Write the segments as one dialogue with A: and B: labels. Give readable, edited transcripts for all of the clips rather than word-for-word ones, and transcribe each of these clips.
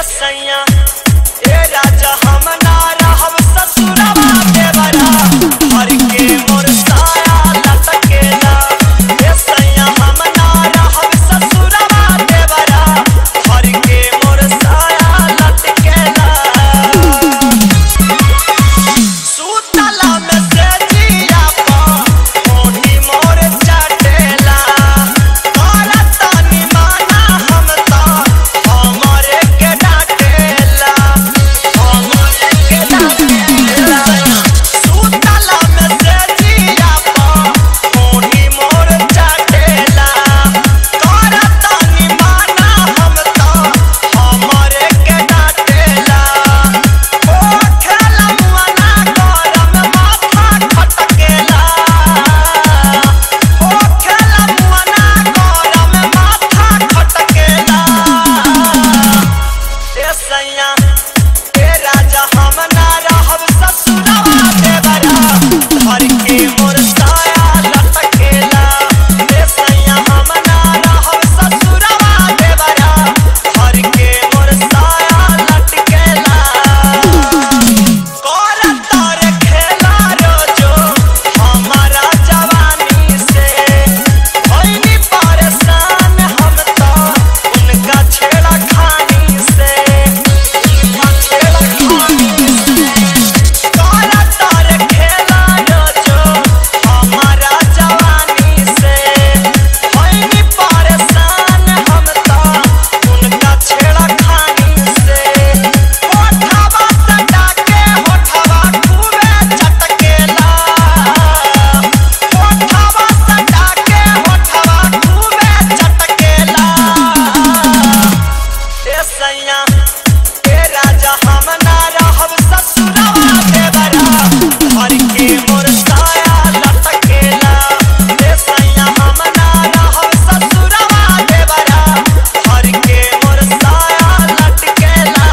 A: सैया ए राजा हम ना रहब ससुरवा देवरा हर के मोर साया लटकेला। ए सैया हम ना रहब ससुरवा देवरा हर के मोर साया लटकेला। सुतला में से जिया पा मोटी मोर चटेला करता निमाना हम ता हमरे के डाटेला हमरे के डाटेला। सुतला में से जिया पा मोटी मोर चटेला करता निमाना हम ता हमरे के डाटेला। ओ खेला मुआना गरम माथा खटकेला ओ खेला मुआना गरम माथा खटकेला। ए सैया ए राजा हम ना रहब ससुरवा देवरा हर के मोर साया लटकेला। ए सैया हम ना रहब ससुरवा देवरा हर के मोर साया लटकेला। करता रे खेला रोजो हमारा जवानी से भइनी परेशान हम तो उनका छेड़ा खानी से उनका छेड़ा खानी से। करता रे खेला रोजो हमारा जवानी से भइनी परेशान हम तो उनका छेड़ा खानी से। होठवा सटा के होठवा खूबे चटकेला होठवा सटा के होठवा खूबे चटकेला। ए सैया ए राजा हम ना रहब ससुरवा देवरा हर के मोर साया लटकेला। ए सैया हम ना रहब ससुरवा देवरा हर के मोर साया लटकेला।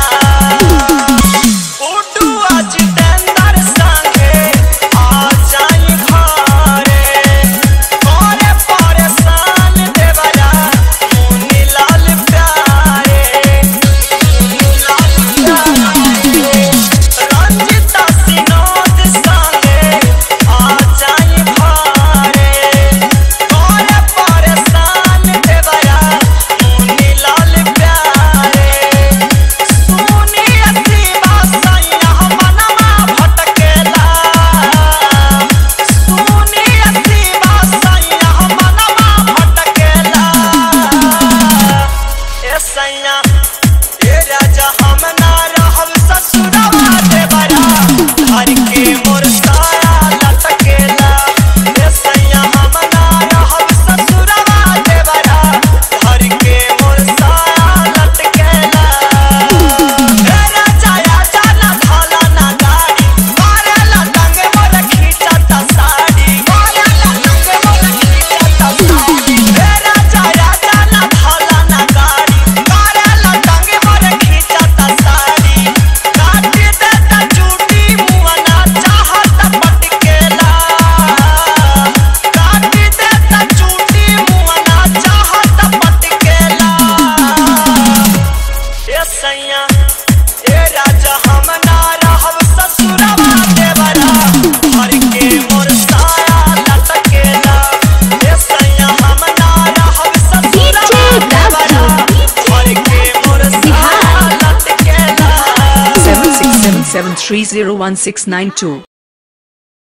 A: उड्डू जितेंद्र संगे आ जाई घरे करे परेशान देवरा मुनीलाल प्यारे मुनीलाल प्यारे। रंजिता सिनोद संगे आ जाई घरे करे परेशान देवरा मुनीलाल प्यारे। सुनी असीबा सैया मनवा भटकेला सुनी असीबा सैया मनवा भटकेला। ए सैया ए राजा हम ना रहब ससुरवा देवरा हर के मोर साया लटकेला। ए सैया हम ना रहब ससुरवा देवरा हर के मोर साया लटकेला। ए राजा आजा ना भाला ना गाड़ी मारेला टंग मोर खींचता साड़ी मारेला टंग मोर खींचता साड़ी। ए राजा आजा ना भाला ना गाड़ी मारेला टंग मोर खींचता साड़ी। काट देता चूटी मुआना चाहत पटकेला काट देता चूटी मुआना चाहत पटकेला। ए सैया ए राजा हम ना रहब ससुरवा देवरा हर के मोर साया लटकेला। ए सैया हम ना रहब ससुरवा देवरा हर के मोर साया लटकेला।
B: 7677301692